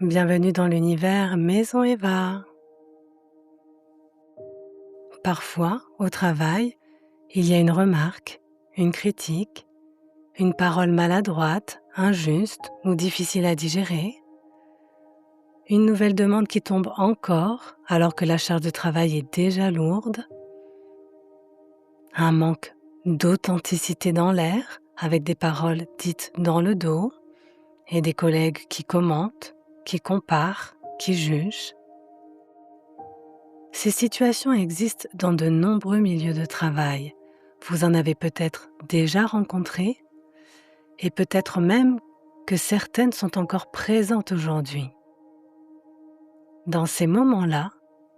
Bienvenue dans l'univers Maison Eva. Parfois, au travail, il y a une remarque, une critique, une parole maladroite, injuste ou difficile à digérer, une nouvelle demande qui tombe encore alors que la charge de travail est déjà lourde, un manque d'authenticité dans l'air avec des paroles dites dans le dos et des collègues qui commentent, qui comparent, qui jugent. Ces situations existent dans de nombreux milieux de travail. Vous en avez peut-être déjà rencontré et peut-être même que certaines sont encore présentes aujourd'hui. Dans ces moments-là,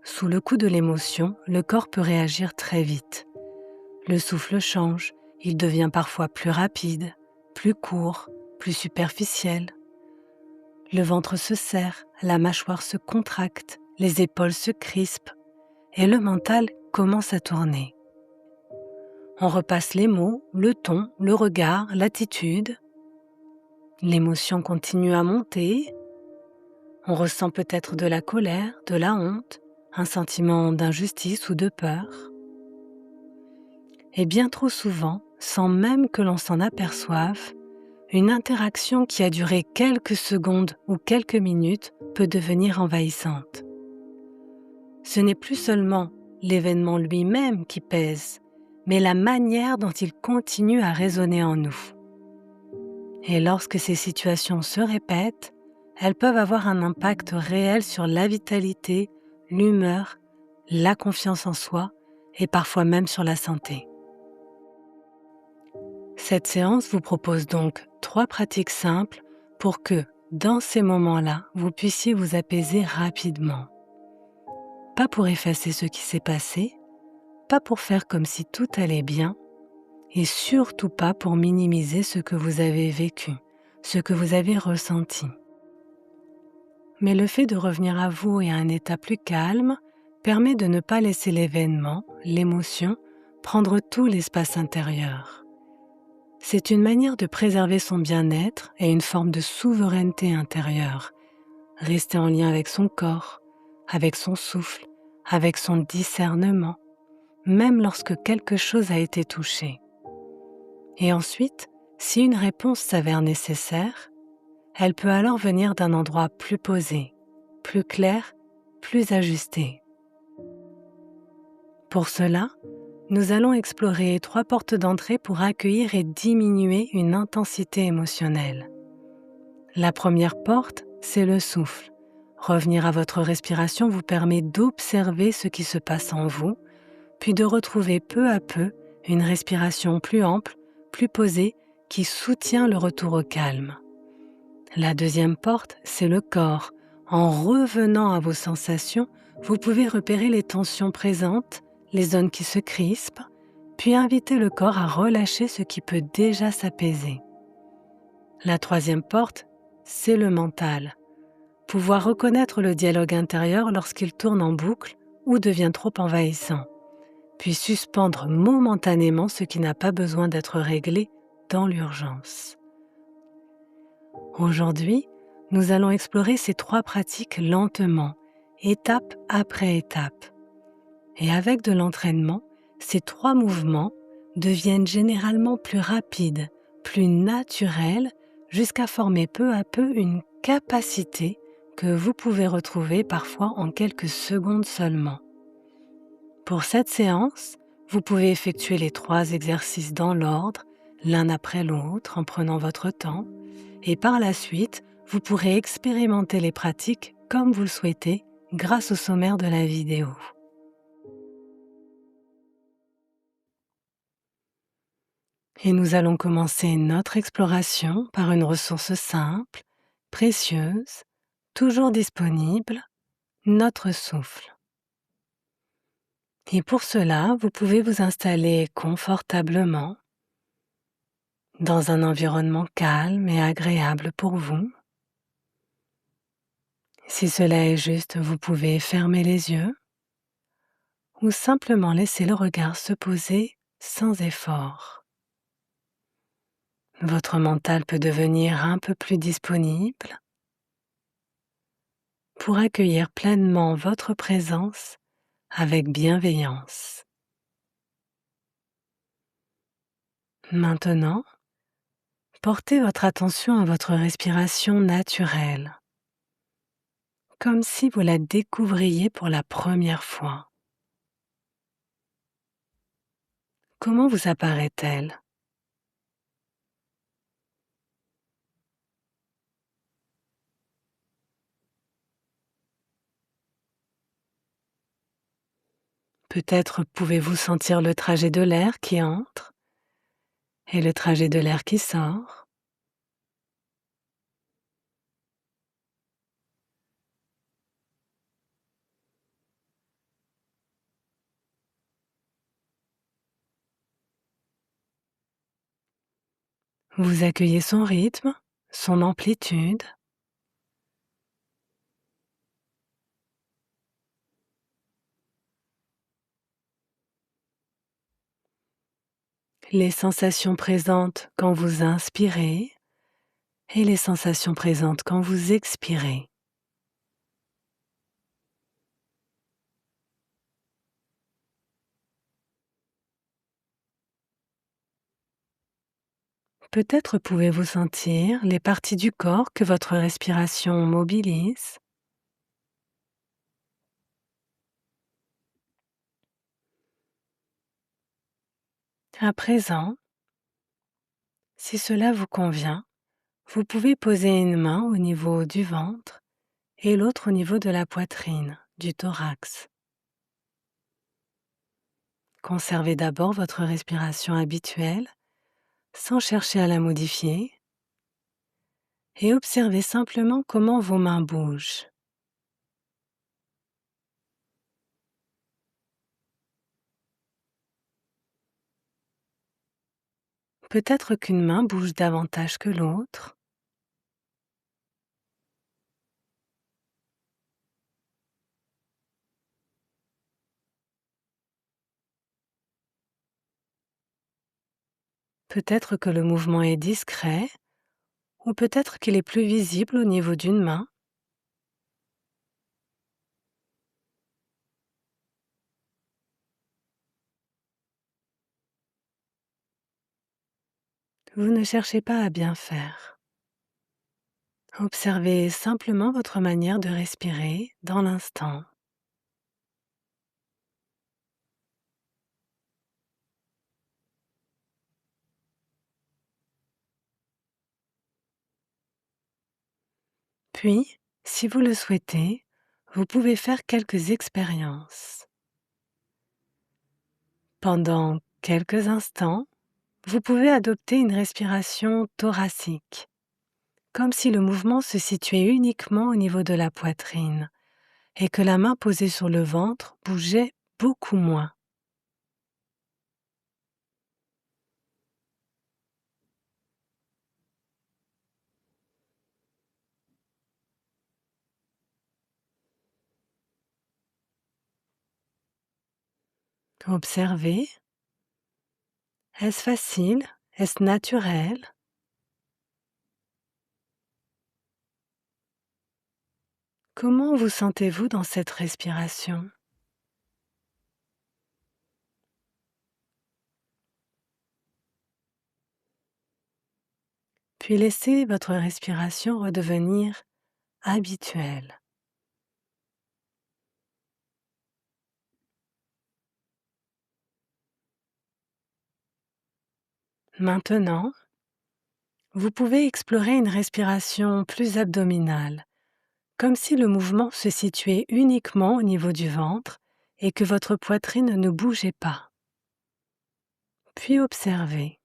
sous le coup de l'émotion, le corps peut réagir très vite. Le souffle change, il devient parfois plus rapide, plus court, plus superficiel. Le ventre se serre, la mâchoire se contracte, les épaules se crispent et le mental commence à tourner. On repasse les mots, le ton, le regard, l'attitude. L'émotion continue à monter. On ressent peut-être de la colère, de la honte, un sentiment d'injustice ou de peur. Et bien trop souvent, sans même que l'on s'en aperçoive, une interaction qui a duré quelques secondes ou quelques minutes peut devenir envahissante. Ce n'est plus seulement l'événement lui-même qui pèse, mais la manière dont il continue à résonner en nous. Et lorsque ces situations se répètent, elles peuvent avoir un impact réel sur la vitalité, l'humeur, la confiance en soi et parfois même sur la santé. Cette séance vous propose donc 3 pratiques simples pour que, dans ces moments-là, vous puissiez vous apaiser rapidement. Pas pour effacer ce qui s'est passé, pas pour faire comme si tout allait bien, et surtout pas pour minimiser ce que vous avez vécu, ce que vous avez ressenti. Mais le fait de revenir à vous et à un état plus calme permet de ne pas laisser l'événement, l'émotion, prendre tout l'espace intérieur. C'est une manière de préserver son bien-être et une forme de souveraineté intérieure. Rester en lien avec son corps, avec son souffle, avec son discernement, même lorsque quelque chose a été touché. Et ensuite, si une réponse s'avère nécessaire, elle peut alors venir d'un endroit plus posé, plus clair, plus ajusté. Pour cela, nous allons explorer 3 portes d'entrée pour accueillir et diminuer une intensité émotionnelle. La première porte, c'est le souffle. Revenir à votre respiration vous permet d'observer ce qui se passe en vous, puis de retrouver peu à peu une respiration plus ample, plus posée, qui soutient le retour au calme. La deuxième porte, c'est le corps. En revenant à vos sensations, vous pouvez repérer les tensions présentes, les zones qui se crispent, puis inviter le corps à relâcher ce qui peut déjà s'apaiser. La troisième porte, c'est le mental. Pouvoir reconnaître le dialogue intérieur lorsqu'il tourne en boucle ou devient trop envahissant, puis suspendre momentanément ce qui n'a pas besoin d'être réglé dans l'urgence. Aujourd'hui, nous allons explorer ces 3 pratiques lentement, étape après étape. Et avec de l'entraînement, ces 3 mouvements deviennent généralement plus rapides, plus naturels, jusqu'à former peu à peu une capacité que vous pouvez retrouver parfois en quelques secondes seulement. Pour cette séance, vous pouvez effectuer les 3 exercices dans l'ordre, l'un après l'autre en prenant votre temps, et par la suite, vous pourrez expérimenter les pratiques comme vous le souhaitez grâce au sommaire de la vidéo. Et nous allons commencer notre exploration par une ressource simple, précieuse, toujours disponible, notre souffle. Et pour cela, vous pouvez vous installer confortablement dans un environnement calme et agréable pour vous. Si cela est juste, vous pouvez fermer les yeux ou simplement laisser le regard se poser sans effort. Votre mental peut devenir un peu plus disponible. pour accueillir pleinement votre présence avec bienveillance. Maintenant, portez votre attention à votre respiration naturelle, comme si vous la découvriez pour la première fois. Comment vous apparaît-elle? Peut-être pouvez-vous sentir le trajet de l'air qui entre et le trajet de l'air qui sort. Vous accueillez son rythme, son amplitude. Les sensations présentes quand vous inspirez et les sensations présentes quand vous expirez. Peut-être pouvez-vous sentir les parties du corps que votre respiration mobilise. À présent, si cela vous convient, vous pouvez poser une main au niveau du ventre et l'autre au niveau de la poitrine, du thorax. Conservez d'abord votre respiration habituelle sans chercher à la modifier et observez simplement comment vos mains bougent. Peut-être qu'une main bouge davantage que l'autre. Peut-être que le mouvement est discret ou peut-être qu'il est plus visible au niveau d'une main. Vous ne cherchez pas à bien faire. Observez simplement votre manière de respirer dans l'instant. Puis, si vous le souhaitez, vous pouvez faire quelques expériences. Pendant quelques instants, vous pouvez adopter une respiration thoracique, comme si le mouvement se situait uniquement au niveau de la poitrine et que la main posée sur le ventre bougeait beaucoup moins. Observez, est-ce facile? Est-ce naturel? Comment vous sentez-vous dans cette respiration? Puis laissez votre respiration redevenir habituelle. Maintenant, vous pouvez explorer une respiration plus abdominale, comme si le mouvement se situait uniquement au niveau du ventre et que votre poitrine ne bougeait pas. Puis observez.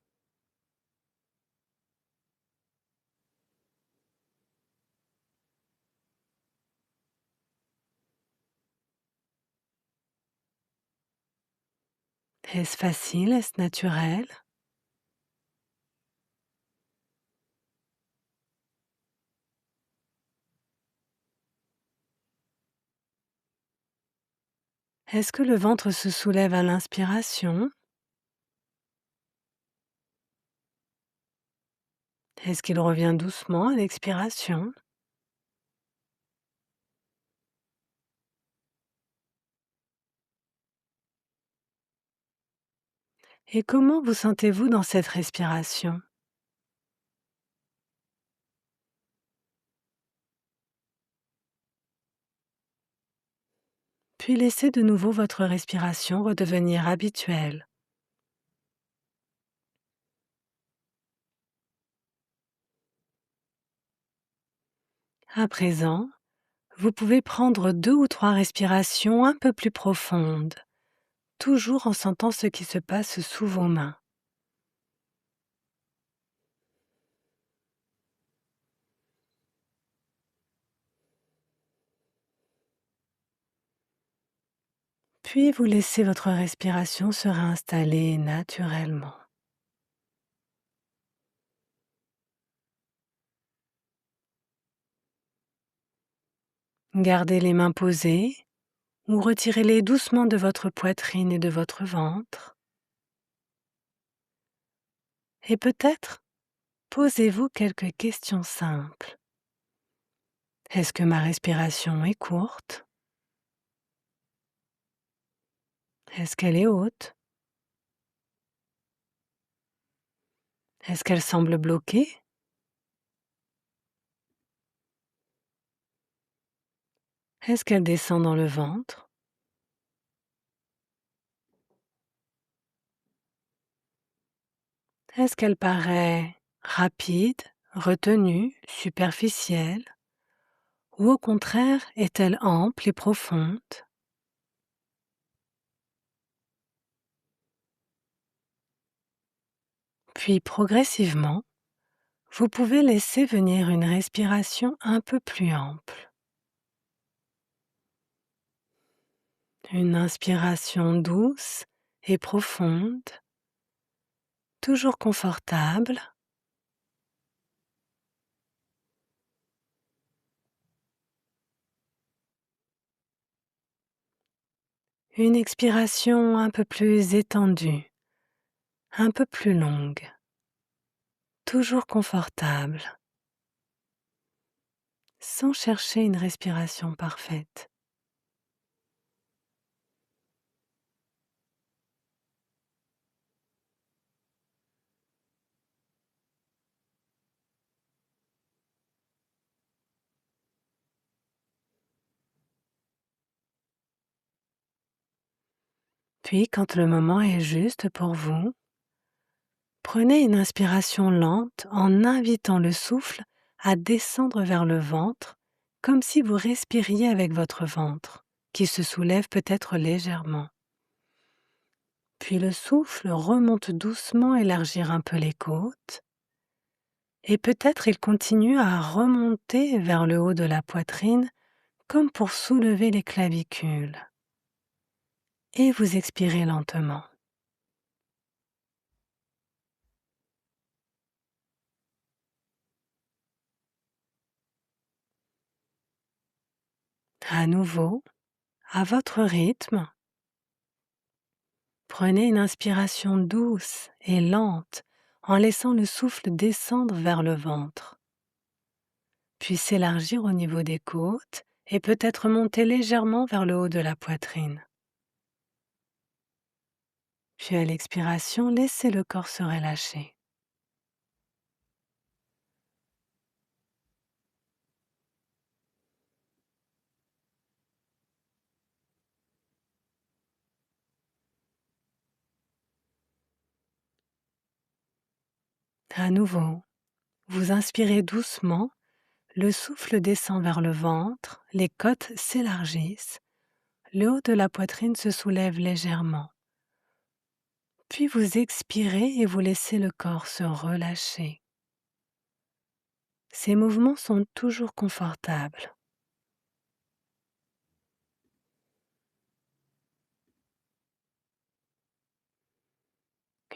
Est-ce facile? Est-ce naturel? Est-ce que le ventre se soulève à l'inspiration? Est-ce qu'il revient doucement à l'expiration? Et comment vous sentez-vous dans cette respiration? Puis laissez de nouveau votre respiration redevenir habituelle. À présent, vous pouvez prendre 2 ou 3 respirations un peu plus profondes, toujours en sentant ce qui se passe sous vos mains. Puis vous laissez votre respiration se réinstaller naturellement. Gardez les mains posées ou retirez-les doucement de votre poitrine et de votre ventre. Et peut-être posez-vous quelques questions simples. Est-ce que ma respiration est courte? Est-ce qu'elle est haute? Est-ce qu'elle semble bloquée? Est-ce qu'elle descend dans le ventre? Est-ce qu'elle paraît rapide, retenue, superficielle? Ou au contraire, est-elle ample et profonde? Puis progressivement, vous pouvez laisser venir une respiration un peu plus ample. Une inspiration douce et profonde, toujours confortable. Une expiration un peu plus étendue, un peu plus longue, toujours confortable, sans chercher une respiration parfaite. Puis, quand le moment est juste pour vous, prenez une inspiration lente en invitant le souffle à descendre vers le ventre, comme si vous respiriez avec votre ventre, qui se soulève peut-être légèrement. Puis le souffle remonte doucement élargir un peu les côtes, et peut-être il continue à remonter vers le haut de la poitrine, comme pour soulever les clavicules. Et vous expirez lentement. À nouveau, à votre rythme, prenez une inspiration douce et lente en laissant le souffle descendre vers le ventre, puis s'élargir au niveau des côtes et peut-être monter légèrement vers le haut de la poitrine. Puis à l'expiration, laissez le corps se relâcher. À nouveau, vous inspirez doucement, le souffle descend vers le ventre, les côtes s'élargissent, le haut de la poitrine se soulève légèrement. Puis vous expirez et vous laissez le corps se relâcher. Ces mouvements sont toujours confortables.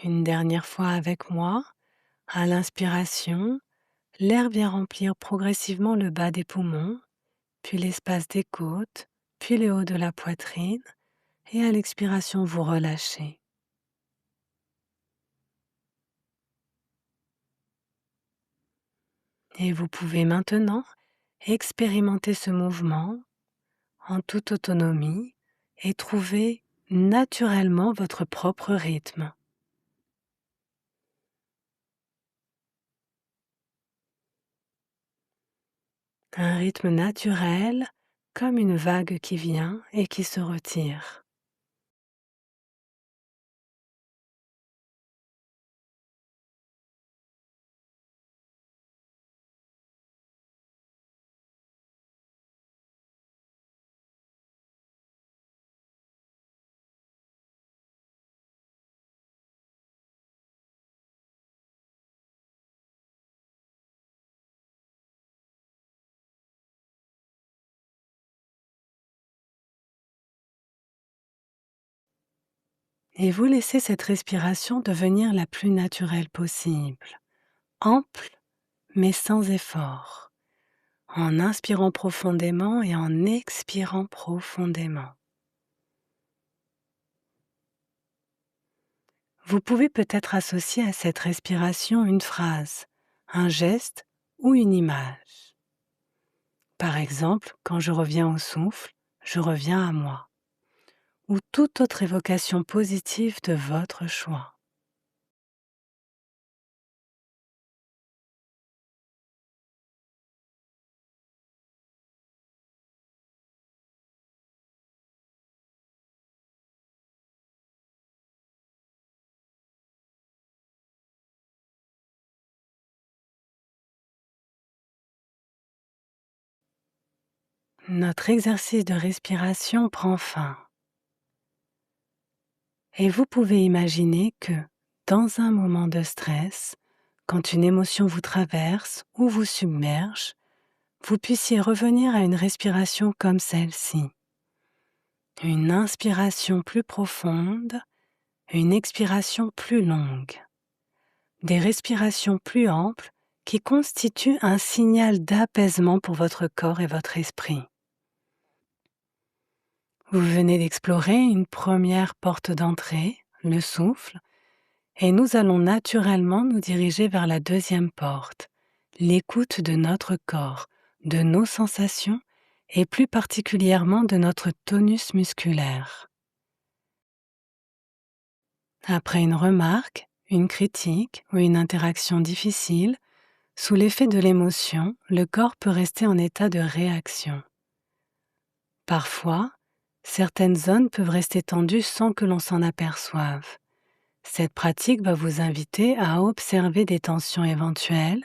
Une dernière fois avec moi, à l'inspiration, l'air vient remplir progressivement le bas des poumons, puis l'espace des côtes, puis le haut de la poitrine, et à l'expiration, vous relâchez. Et vous pouvez maintenant expérimenter ce mouvement en toute autonomie et trouver naturellement votre propre rythme. Un rythme naturel, comme une vague qui vient et qui se retire. Et vous laissez cette respiration devenir la plus naturelle possible, ample mais sans effort, en inspirant profondément et en expirant profondément. Vous pouvez peut-être associer à cette respiration une phrase, un geste ou une image. Par exemple, quand je reviens au souffle, je reviens à moi, ou toute autre évocation positive de votre choix. Notre exercice de respiration prend fin. Et vous pouvez imaginer que, dans un moment de stress, quand une émotion vous traverse ou vous submerge, vous puissiez revenir à une respiration comme celle-ci. Une inspiration plus profonde, une expiration plus longue. Des respirations plus amples qui constituent un signal d'apaisement pour votre corps et votre esprit. Vous venez d'explorer une première porte d'entrée, le souffle, et nous allons naturellement nous diriger vers la deuxième porte, l'écoute de notre corps, de nos sensations et plus particulièrement de notre tonus musculaire. Après une remarque, une critique ou une interaction difficile, sous l'effet de l'émotion, le corps peut rester en état de réaction. Parfois, certaines zones peuvent rester tendues sans que l'on s'en aperçoive. Cette pratique va vous inviter à observer des tensions éventuelles,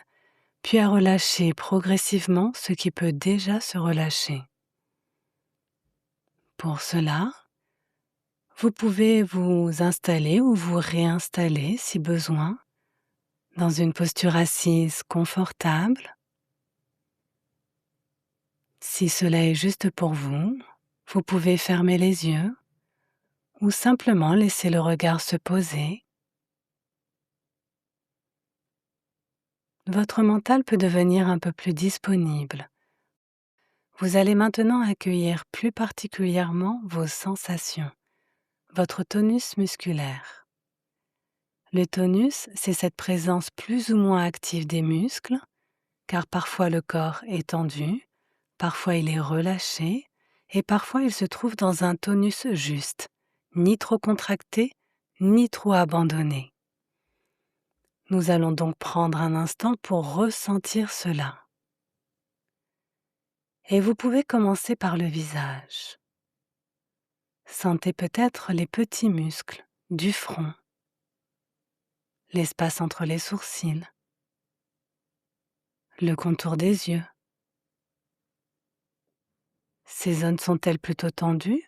puis à relâcher progressivement ce qui peut déjà se relâcher. Pour cela, vous pouvez vous installer ou vous réinstaller si besoin, dans une posture assise confortable. Si cela est juste pour vous, vous pouvez fermer les yeux ou simplement laisser le regard se poser. Votre mental peut devenir un peu plus disponible. Vous allez maintenant accueillir plus particulièrement vos sensations, votre tonus musculaire. Le tonus, c'est cette présence plus ou moins active des muscles, car parfois le corps est tendu, parfois il est relâché, et parfois il se trouve dans un tonus juste, ni trop contracté, ni trop abandonné. Nous allons donc prendre un instant pour ressentir cela. Et vous pouvez commencer par le visage. Sentez peut-être les petits muscles du front, l'espace entre les sourcils, le contour des yeux. Ces zones sont-elles plutôt tendues,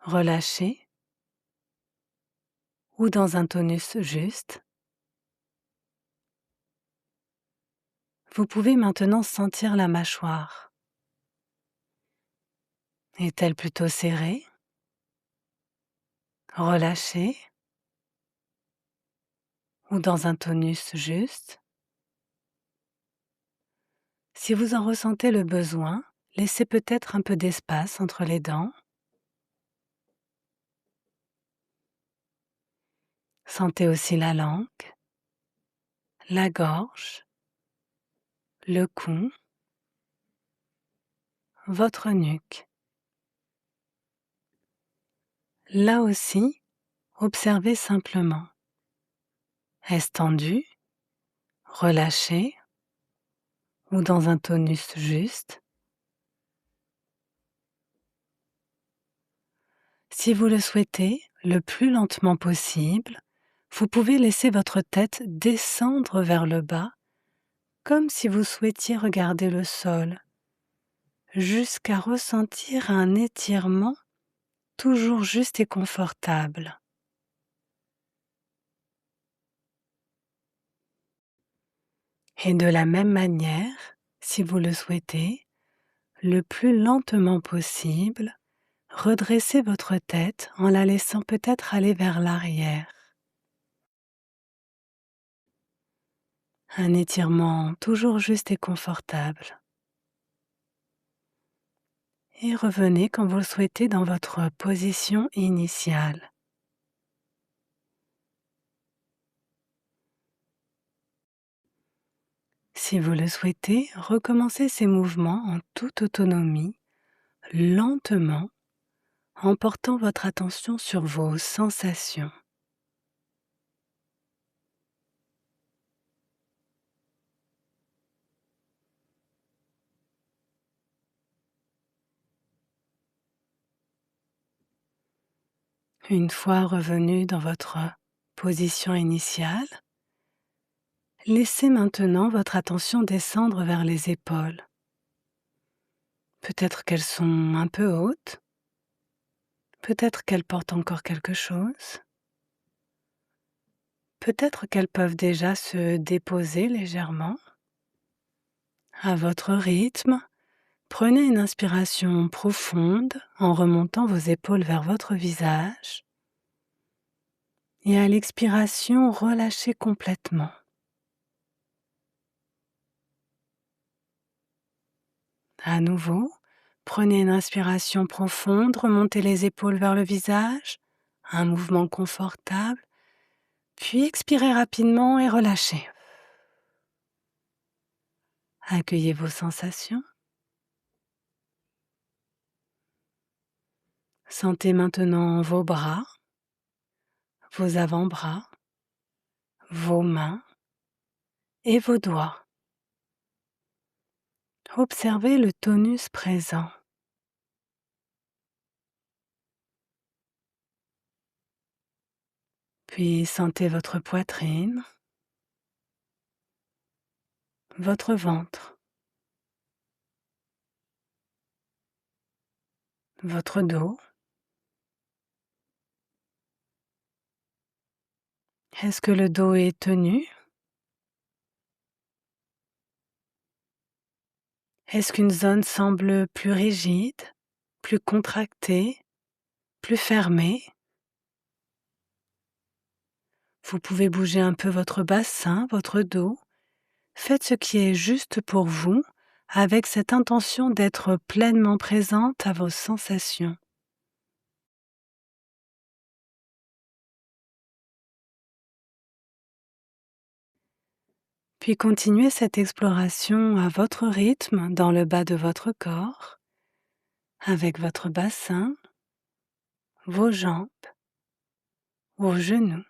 relâchées ou dans un tonus juste? Vous pouvez maintenant sentir la mâchoire. Est-elle plutôt serrée, relâchée ou dans un tonus juste? Si vous en ressentez le besoin, laissez peut-être un peu d'espace entre les dents. Sentez aussi la langue, la gorge, le cou, votre nuque. Là aussi, observez simplement. Est-ce tendu, relâché ou dans un tonus juste. Si vous le souhaitez, le plus lentement possible, vous pouvez laisser votre tête descendre vers le bas, comme si vous souhaitiez regarder le sol, jusqu'à ressentir un étirement toujours juste et confortable. Et de la même manière, si vous le souhaitez, le plus lentement possible, redressez votre tête en la laissant peut-être aller vers l'arrière. Un étirement toujours juste et confortable. Et revenez quand vous le souhaitez dans votre position initiale. Si vous le souhaitez, recommencez ces mouvements en toute autonomie, lentement, en portant votre attention sur vos sensations. Une fois revenu dans votre position initiale, laissez maintenant votre attention descendre vers les épaules. Peut-être qu'elles sont un peu hautes, peut-être qu'elles portent encore quelque chose, peut-être qu'elles peuvent déjà se déposer légèrement. À votre rythme, prenez une inspiration profonde en remontant vos épaules vers votre visage et à l'expiration, relâchez complètement. À nouveau, prenez une inspiration profonde, remontez les épaules vers le visage, un mouvement confortable, puis expirez rapidement et relâchez. Accueillez vos sensations. Sentez maintenant vos bras, vos avant-bras, vos mains et vos doigts. Observez le tonus présent. Puis sentez votre poitrine, votre ventre, votre dos. Est-ce que le dos est tenu? Est-ce qu'une zone semble plus rigide, plus contractée, plus fermée? Vous pouvez bouger un peu votre bassin, votre dos. Faites ce qui est juste pour vous, avec cette intention d'être pleinement présente à vos sensations. Puis continuez cette exploration à votre rythme dans le bas de votre corps, avec votre bassin, vos jambes, vos genoux,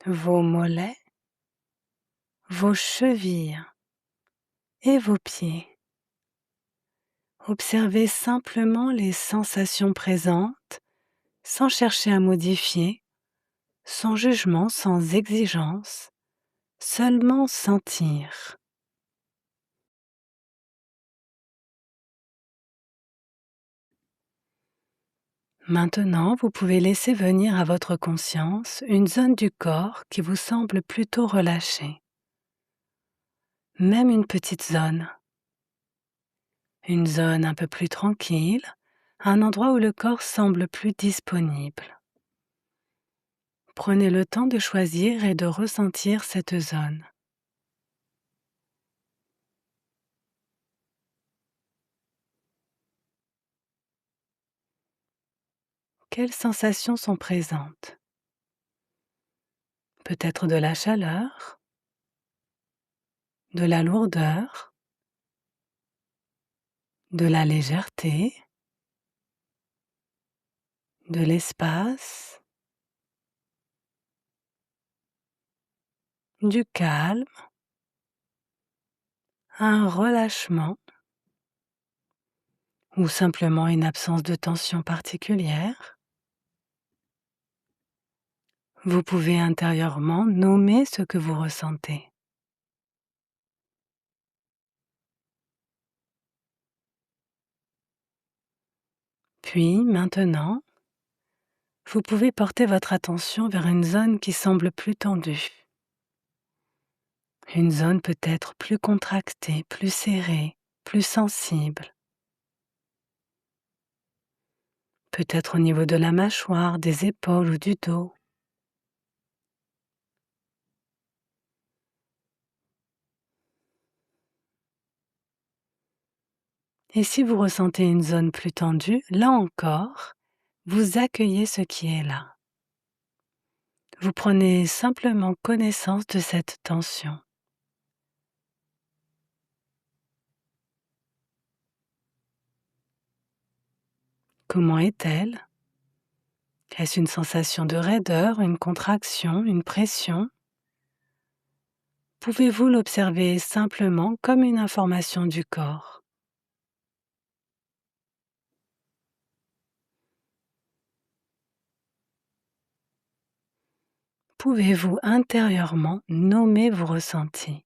vos mollets, vos chevilles et vos pieds. Observez simplement les sensations présentes, sans chercher à modifier, sans jugement, sans exigence, seulement sentir. Maintenant, vous pouvez laisser venir à votre conscience une zone du corps qui vous semble plutôt relâchée. Même une petite zone. Une zone un peu plus tranquille, un endroit où le corps semble plus disponible. Prenez le temps de choisir et de ressentir cette zone. Quelles sensations sont présentes? Peut-être de la chaleur, de la lourdeur, de la légèreté, de l'espace, du calme, un relâchement ou simplement une absence de tension particulière, vous pouvez intérieurement nommer ce que vous ressentez. Puis maintenant, vous pouvez porter votre attention vers une zone qui semble plus tendue. Une zone peut-être plus contractée, plus serrée, plus sensible. Peut-être au niveau de la mâchoire, des épaules ou du dos. Et si vous ressentez une zone plus tendue, là encore, vous accueillez ce qui est là. Vous prenez simplement connaissance de cette tension. Comment est-elle? Est-ce une sensation de raideur, une contraction, une pression? Pouvez-vous l'observer simplement comme une information du corps? Pouvez-vous intérieurement nommer vos ressentis?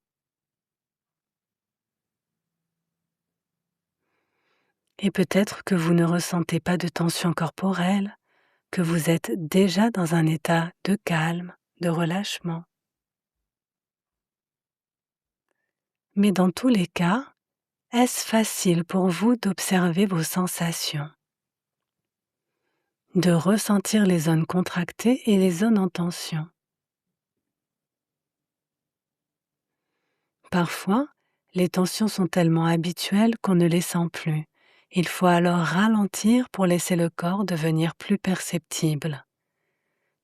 Et peut-être que vous ne ressentez pas de tension corporelle, que vous êtes déjà dans un état de calme, de relâchement. Mais dans tous les cas, est-ce facile pour vous d'observer vos sensations, de ressentir les zones contractées et les zones en tension? Parfois, les tensions sont tellement habituelles qu'on ne les sent plus. Il faut alors ralentir pour laisser le corps devenir plus perceptible.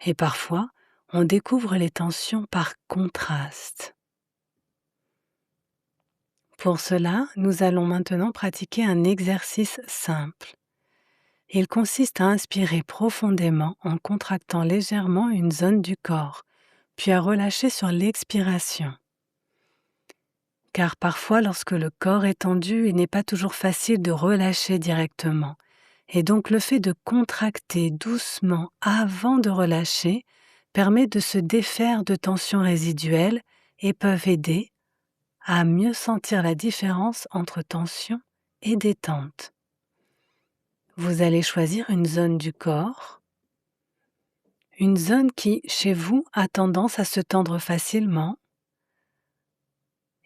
Et parfois, on découvre les tensions par contraste. Pour cela, nous allons maintenant pratiquer un exercice simple. Il consiste à inspirer profondément en contractant légèrement une zone du corps, puis à relâcher sur l'expiration. Car parfois, lorsque le corps est tendu, il n'est pas toujours facile de relâcher directement. Et donc le fait de contracter doucement avant de relâcher permet de se défaire de tensions résiduelles et peuvent aider à mieux sentir la différence entre tension et détente. Vous allez choisir une zone du corps, une zone qui, chez vous, a tendance à se tendre facilement,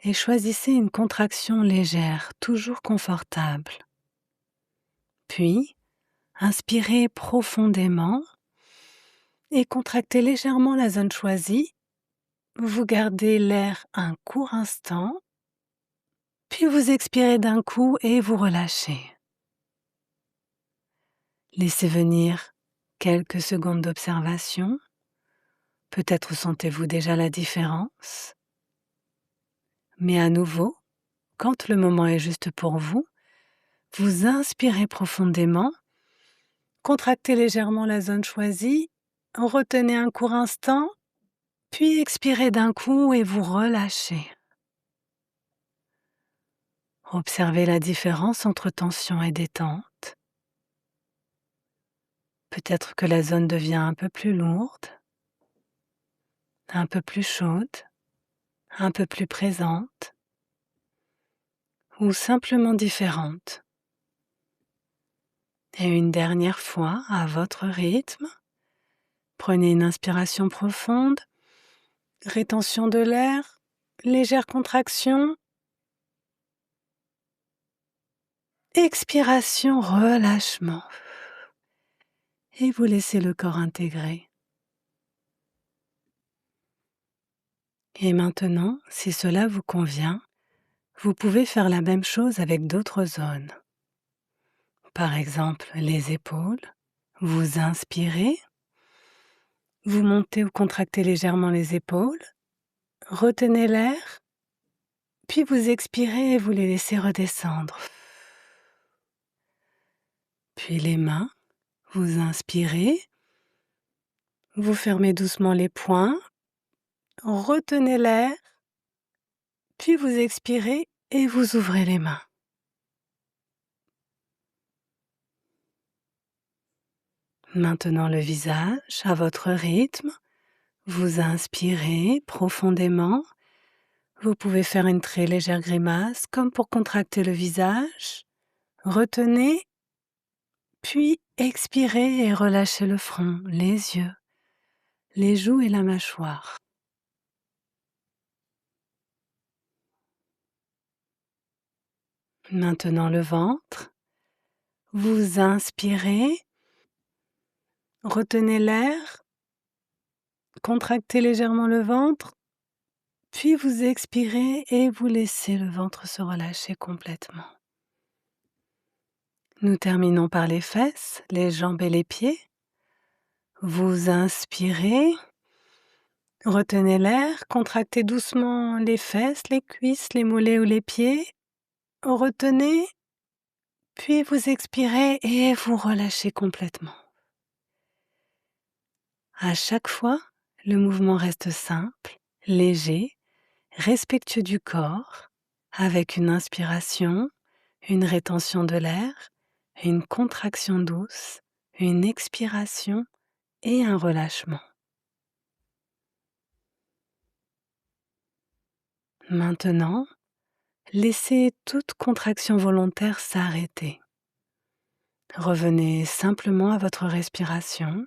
et choisissez une contraction légère, toujours confortable. Puis, inspirez profondément et contractez légèrement la zone choisie. Vous gardez l'air un court instant, puis vous expirez d'un coup et vous relâchez. Laissez venir quelques secondes d'observation. Peut-être sentez-vous déjà la différence. Mais à nouveau, quand le moment est juste pour vous, vous inspirez profondément, contractez légèrement la zone choisie, retenez un court instant, puis expirez d'un coup et vous relâchez. Observez la différence entre tension et détente. Peut-être que la zone devient un peu plus lourde, un peu plus chaude, un peu plus présente, ou simplement différente. Et une dernière fois, à votre rythme, prenez une inspiration profonde, rétention de l'air, légère contraction, expiration, relâchement. Et vous laissez le corps intégrer. Et maintenant, si cela vous convient, vous pouvez faire la même chose avec d'autres zones. Par exemple, les épaules. Vous inspirez, vous montez ou contractez légèrement les épaules, retenez l'air, puis vous expirez et vous les laissez redescendre. Puis les mains, vous inspirez, vous fermez doucement les poings, retenez l'air, puis vous expirez et vous ouvrez les mains. Maintenant le visage à votre rythme. Vous inspirez profondément. Vous pouvez faire une très légère grimace comme pour contracter le visage. Retenez, puis expirez et relâchez le front, les yeux, les joues et la mâchoire. Maintenant le ventre. Vous inspirez, retenez l'air, contractez légèrement le ventre, puis vous expirez et vous laissez le ventre se relâcher complètement. Nous terminons par les fesses, les jambes et les pieds. Vous inspirez, retenez l'air, contractez doucement les fesses, les cuisses, les mollets ou les pieds. Retenez, puis vous expirez et vous relâchez complètement. À chaque fois, le mouvement reste simple, léger, respectueux du corps, avec une inspiration, une rétention de l'air, une contraction douce, une expiration et un relâchement. Maintenant, laissez toute contraction volontaire s'arrêter. Revenez simplement à votre respiration.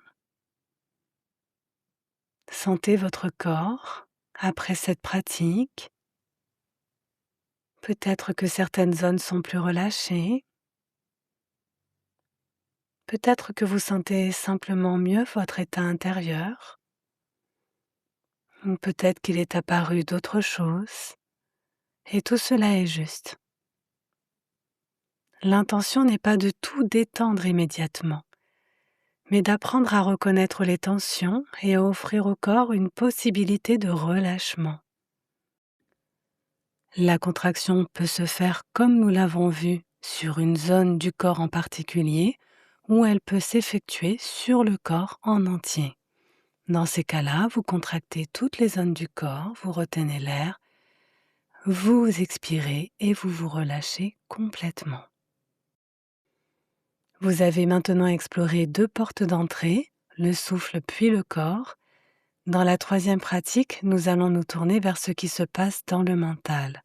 Sentez votre corps après cette pratique. Peut-être que certaines zones sont plus relâchées. Peut-être que vous sentez simplement mieux votre état intérieur. Ou peut-être qu'il est apparu d'autres choses. Et tout cela est juste. L'intention n'est pas de tout détendre immédiatement, mais d'apprendre à reconnaître les tensions et à offrir au corps une possibilité de relâchement. La contraction peut se faire comme nous l'avons vu sur une zone du corps en particulier, ou elle peut s'effectuer sur le corps en entier. Dans ces cas-là, vous contractez toutes les zones du corps, vous retenez l'air, vous expirez et vous vous relâchez complètement. Vous avez maintenant exploré 2 portes d'entrée, le souffle puis le corps. Dans la 3e pratique, nous allons nous tourner vers ce qui se passe dans le mental.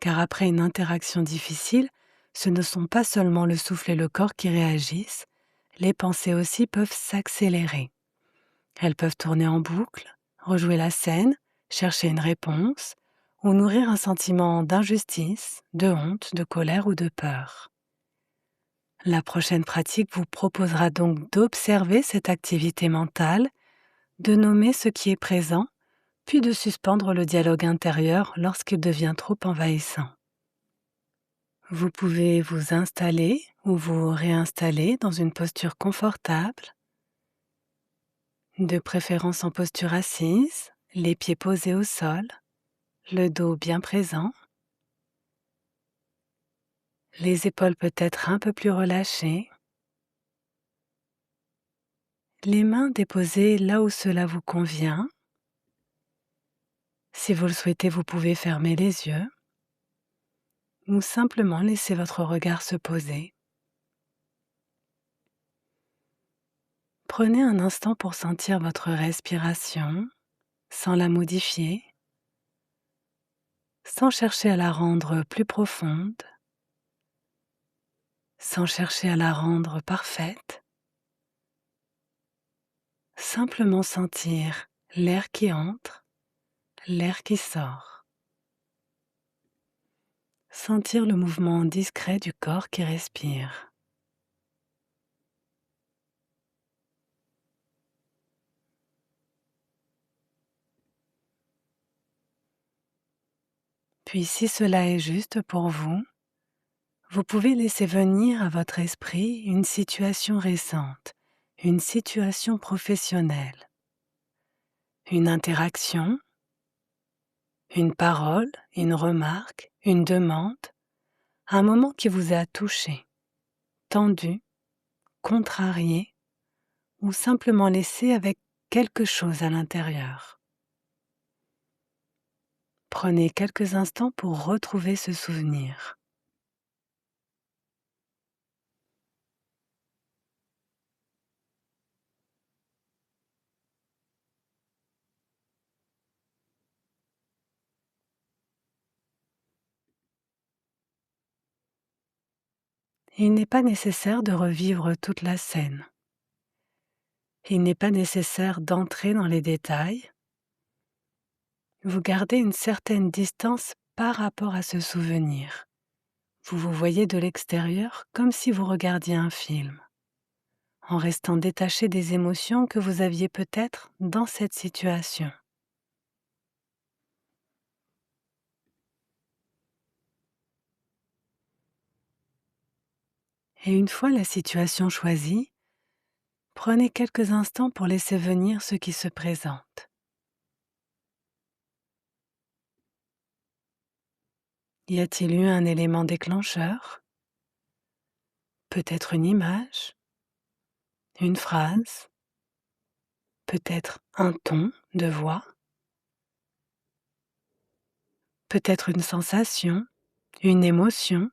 Car après une interaction difficile, ce ne sont pas seulement le souffle et le corps qui réagissent, les pensées aussi peuvent s'accélérer. Elles peuvent tourner en boucle, rejouer la scène, chercher une réponse, ou nourrir un sentiment d'injustice, de honte, de colère ou de peur. La prochaine pratique vous proposera donc d'observer cette activité mentale, de nommer ce qui est présent, puis de suspendre le dialogue intérieur lorsqu'il devient trop envahissant. Vous pouvez vous installer ou vous réinstaller dans une posture confortable, de préférence en posture assise, les pieds posés au sol, le dos bien présent, les épaules peut-être un peu plus relâchées, les mains déposées là où cela vous convient. Si vous le souhaitez, vous pouvez fermer les yeux ou simplement laisser votre regard se poser. Prenez un instant pour sentir votre respiration sans la modifier, sans chercher à la rendre plus profonde, sans chercher à la rendre parfaite. Simplement sentir l'air qui entre, l'air qui sort. Sentir le mouvement discret du corps qui respire. Puis si cela est juste pour vous, vous pouvez laisser venir à votre esprit une situation récente, une situation professionnelle, une interaction, une parole, une remarque, une demande, un moment qui vous a touché, tendu, contrarié ou simplement laissé avec quelque chose à l'intérieur. Prenez quelques instants pour retrouver ce souvenir. Il n'est pas nécessaire de revivre toute la scène. Il n'est pas nécessaire d'entrer dans les détails. Vous gardez une certaine distance par rapport à ce souvenir. Vous vous voyez de l'extérieur comme si vous regardiez un film, en restant détaché des émotions que vous aviez peut-être dans cette situation. Et une fois la situation choisie, prenez quelques instants pour laisser venir ce qui se présente. Y a-t-il eu un élément déclencheur? Peut-être une image, une phrase, peut-être un ton de voix, peut-être une sensation, une émotion,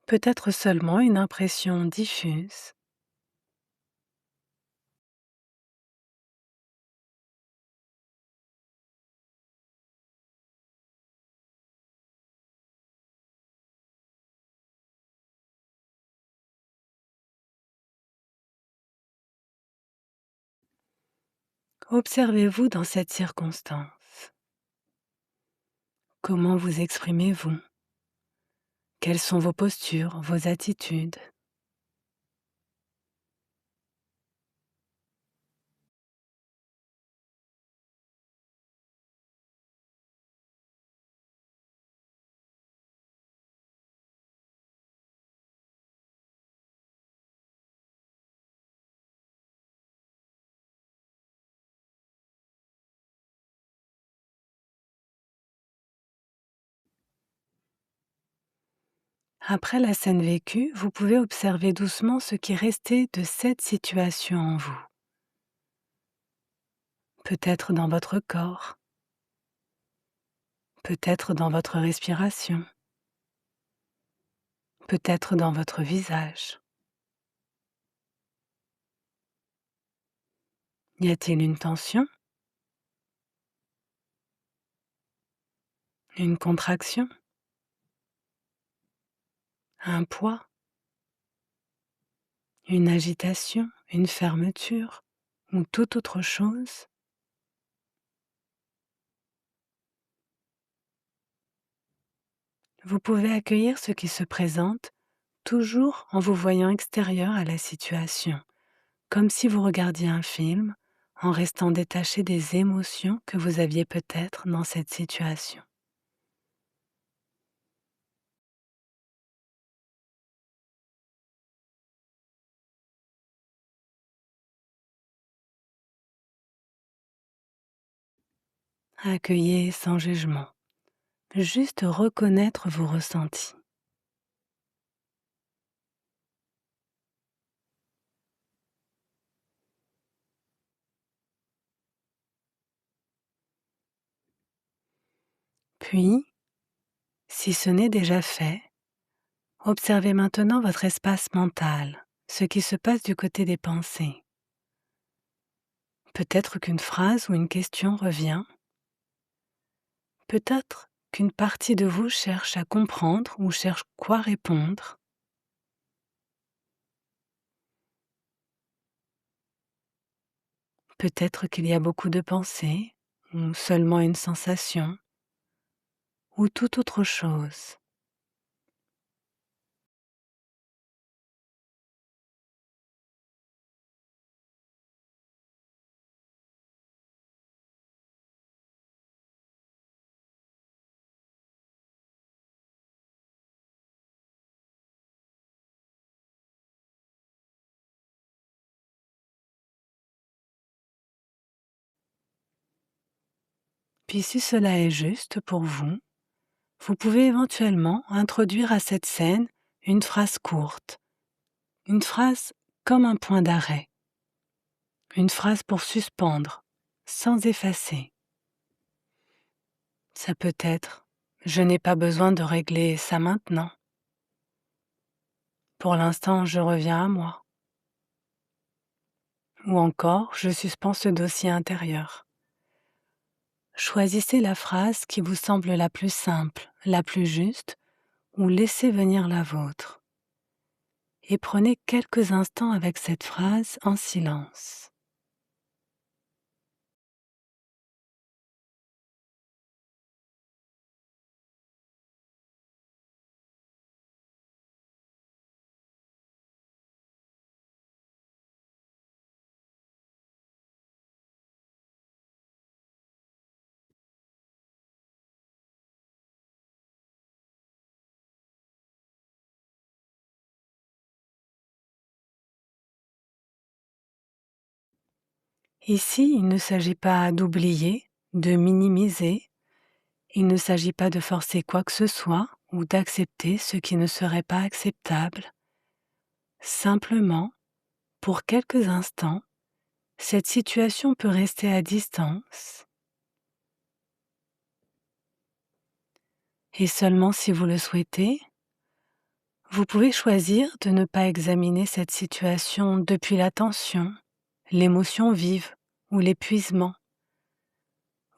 peut-être seulement une impression diffuse. Observez-vous dans cette circonstance. Comment vous exprimez-vous? Quelles sont vos postures, vos attitudes? Après la scène vécue, vous pouvez observer doucement ce qui restait de cette situation en vous. Peut-être dans votre corps, peut-être dans votre respiration, peut-être dans votre visage. Y a-t-il une tension? Une contraction? Un poids? Une agitation? Une fermeture? Ou toute autre chose? Vous pouvez accueillir ce qui se présente toujours en vous voyant extérieur à la situation, comme si vous regardiez un film, en restant détaché des émotions que vous aviez peut-être dans cette situation. Accueillez sans jugement, juste reconnaître vos ressentis. Puis, si ce n'est déjà fait, observez maintenant votre espace mental, ce qui se passe du côté des pensées. Peut-être qu'une phrase ou une question revient. Peut-être qu'une partie de vous cherche à comprendre ou cherche quoi répondre. Peut-être qu'il y a beaucoup de pensées, ou seulement une sensation, ou toute autre chose. Puis si cela est juste pour vous, vous pouvez éventuellement introduire à cette scène une phrase courte, une phrase comme un point d'arrêt, une phrase pour suspendre, sans effacer. Ça peut être « je n'ai pas besoin de régler ça maintenant. Pour l'instant, je reviens à moi. » Ou encore « je suspends ce dossier intérieur. » Choisissez la phrase qui vous semble la plus simple, la plus juste, ou laissez venir la vôtre. Et prenez quelques instants avec cette phrase en silence. Ici, il ne s'agit pas d'oublier, de minimiser, il ne s'agit pas de forcer quoi que ce soit ou d'accepter ce qui ne serait pas acceptable. Simplement, pour quelques instants, cette situation peut rester à distance. Et seulement si vous le souhaitez, vous pouvez choisir de ne pas examiner cette situation depuis la tension, l'émotion vive ou l'épuisement.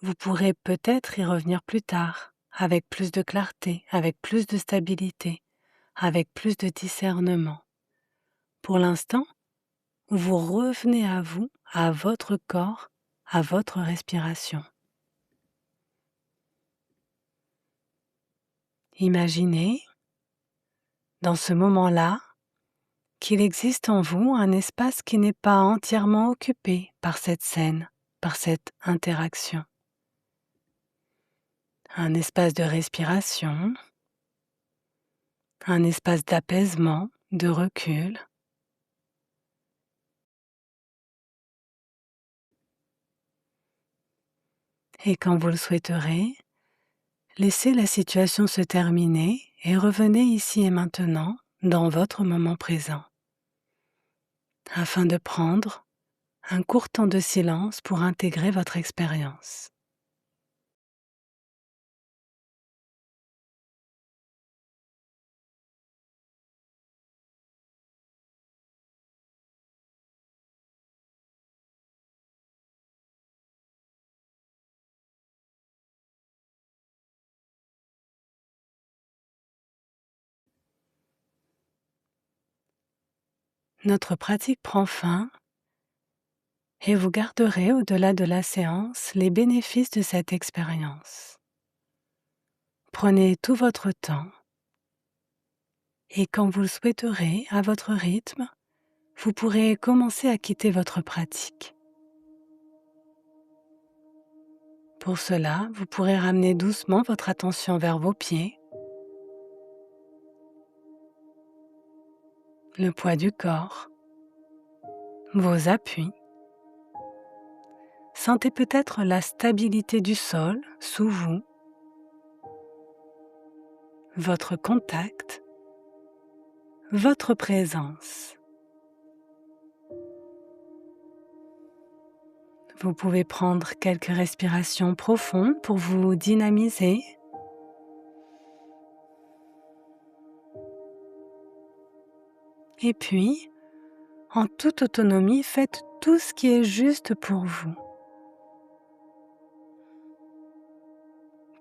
Vous pourrez peut-être y revenir plus tard, avec plus de clarté, avec plus de stabilité, avec plus de discernement. Pour l'instant, vous revenez à vous, à votre corps, à votre respiration. Imaginez, dans ce moment-là, qu'il existe en vous un espace qui n'est pas entièrement occupé par cette scène, par cette interaction. Un espace de respiration, un espace d'apaisement, de recul. Et quand vous le souhaiterez, laissez la situation se terminer et revenez ici et maintenant dans votre moment présent, afin de prendre un court temps de silence pour intégrer votre expérience. Notre pratique prend fin et vous garderez au-delà de la séance les bénéfices de cette expérience. Prenez tout votre temps et quand vous le souhaiterez, à votre rythme, vous pourrez commencer à quitter votre pratique. Pour cela, vous pourrez ramener doucement votre attention vers vos pieds, le poids du corps, vos appuis. Sentez peut-être la stabilité du sol sous vous, votre contact, votre présence. Vous pouvez prendre quelques respirations profondes pour vous dynamiser. Et puis, en toute autonomie, faites tout ce qui est juste pour vous.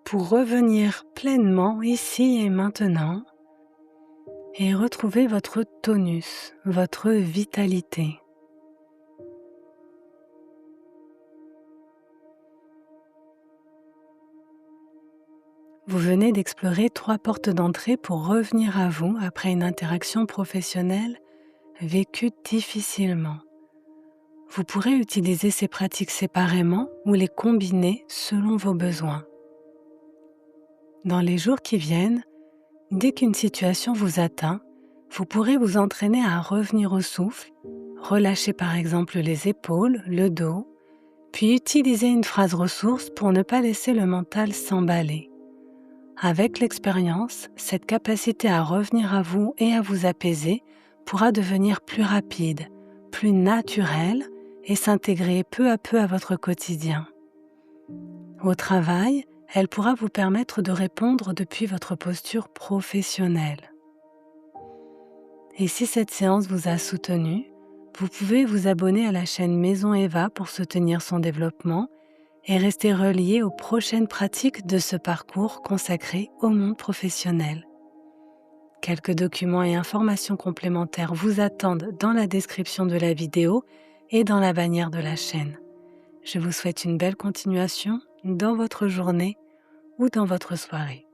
Pour revenir pleinement ici et maintenant et retrouver votre tonus, votre vitalité. Vous venez d'explorer 3 portes d'entrée pour revenir à vous après une interaction professionnelle vécue difficilement. Vous pourrez utiliser ces pratiques séparément ou les combiner selon vos besoins. Dans les jours qui viennent, dès qu'une situation vous atteint, vous pourrez vous entraîner à revenir au souffle, relâcher par exemple les épaules, le dos, puis utiliser une phrase ressource pour ne pas laisser le mental s'emballer. Avec l'expérience, cette capacité à revenir à vous et à vous apaiser pourra devenir plus rapide, plus naturelle et s'intégrer peu à peu à votre quotidien. Au travail, Elle pourra vous permettre de répondre depuis votre posture professionnelle. Et si cette séance vous a soutenu, vous pouvez vous abonner à la chaîne Maison Eva pour soutenir son développement et rester relié aux prochaines pratiques de ce parcours consacré au monde professionnel. Quelques documents et informations complémentaires vous attendent dans la description de la vidéo et dans la bannière de la chaîne. Je vous souhaite une belle continuation dans votre journée ou dans votre soirée.